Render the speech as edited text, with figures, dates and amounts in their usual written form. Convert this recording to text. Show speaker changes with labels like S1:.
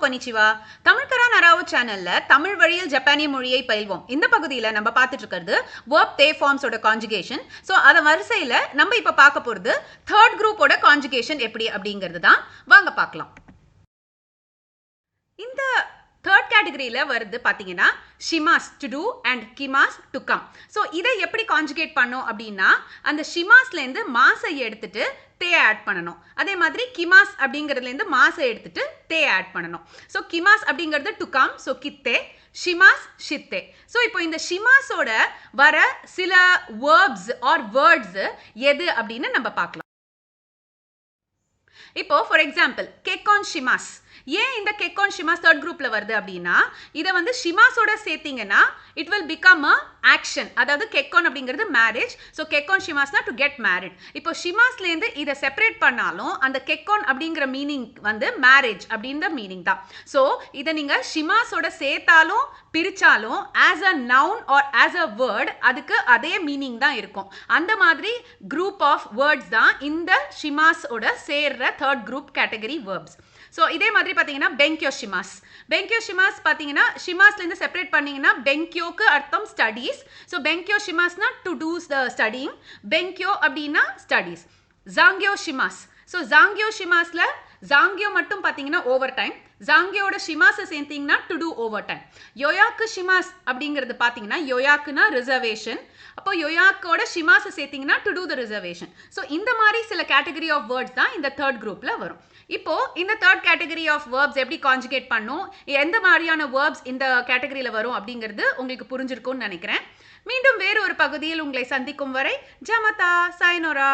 S1: கொனிச்சிவா. தமிழ்கரா நராவோ சேனல்ல தமிழ் வழியில் ஜப்பானிய மொழியை பயில்வோம். இந்த பகுதியில் நம்ம பார்த்துட்டு இருக்கிறது verb they forms ஓட கான்ஜுகேஷன். ஸோ அதை வரிசையில் நம்ம இப்போ பார்க்க போகிறது தேர்ட் குரூப்போட கான்ஜுகேஷன் எப்படி அப்படிங்கிறது தான். வாங்க பார்க்கலாம். இந்த தேர்ட் கேட்டகரியில் வருது பார்த்தீங்கன்னா ஷிமாஸ் டு டூ அண்ட் கிமாஸ் டு கம். ஸோ இதை எப்படி கான்ஜுகேட் பண்ணோம் அப்படின்னா அந்த ஷிமாஸ்லேருந்து மாசை எடுத்துட்டு தே ஆட் பண்ணணும். அதே மாதிரி கிமாஸ் அப்படிங்கிறதுலேருந்து மாசை எடுத்துட்டு தே ஆட் பண்ணணும். ஸோ கிமாஸ் அப்படிங்கிறது டு கம், ஸோ கித்தே, ஷிமாஸ் ஷித்தே. ஸோ இப்போ இந்த ஷிமாஸோட வர சில வேர்ப்ஸ் ஆர் வேர்ட்ஸ் எது அப்படின்னு நம்ம பார்க்கலாம். இப்போ ஃபார் எக்ஸாம்பிள் கெக்கான் ஷிமாஸ். ஏன் இந்த கெக்கான் ஷிமாஸ் தேர்ட் குரூப்ல வருது அப்படின்னா இதை வந்து ஷிமாஸோட சேர்த்தீங்கன்னா it will become a action. அதாவது கெக்கான் அப்படிங்கிறது மேரேஜ். ஸோ கெக்கான் ஷிமாஸ்னா டு கெட் மேரிட். இப்போ ஷிமாஸ்லேருந்து இதை செப்பரேட் பண்ணாலும் அந்த கெக்கான் அப்படிங்கிற மீனிங் வந்து மேரேஜ் அப்படின்ற மீனிங் தான். ஸோ இதை நீங்கள் ஷிமாஸோட சேர்த்தாலும் பிரிச்சாலும் as a noun or as a word அதுக்கு அதே மீனிங் தான் இருக்கும். அந்த மாதிரி குரூப் ஆஃப் வேர்ட்ஸ் தான் இந்த ஷிமாஸோட சேர்ற third group category verbs. So இதே மாதிரி பார்த்தீங்கன்னா பெங்கியோ ஷிமாஸ். பெங்கியோ ஷிமாஸ் பார்த்தீங்கன்னா ஷிமாஸ்லேருந்து செப்பரேட் பண்ணீங்கன்னா பெங்கியோக்கு அர்த்தம் ஸ்டடீஸ். ஸோ பெங்கியோ ஷிமாஸ்னா டு டூ த ஸ்டடிங், பெங்கியோ அப்படின்னா ஸ்டடீஸ். ஜாங்கியோ ஷிமாஸ். ஸோ ஜாங்கியோ ஷிமாஸில் ஜாங்கியோ மட்டும் பார்த்தீங்கன்னா ஓவர் டைம், ஜாங்கியோட ஷிமாஸை சேர்த்தீங்கன்னா டு டூ ஓவர் டைம். யோயாக்கு ஷிமாஸ் அப்படிங்கிறது பார்த்தீங்கன்னா யோயாக்குனா ரிசர்வேஷன், அப்போ யோயாக்கோட ஷிமாஸை சேர்த்தீங்கன்னா to do the reservation. So இந்த மாதிரி சில கேட்டகரி ஆஃப் வேர்ட்ஸ் தான் இந்த தேர்ட் குரூப்ல வரும். இப்போ இந்த தேர்ட் கேட்டகரி ஆஃப் வேர்ப்ஸ் எப்படி கான்ஜுகேட் பண்ணும், எந்த மாதிரியான வேர்ப்ஸ் இந்த கேட்டகரியில் வரும் அப்படிங்கிறது உங்களுக்கு புரிஞ்சிருக்கும்னு நினைக்கிறேன். மீண்டும் வேறு ஒரு பகுதியில் உங்களை சந்திக்கும் வரை ஜமதா சாய்னோரா.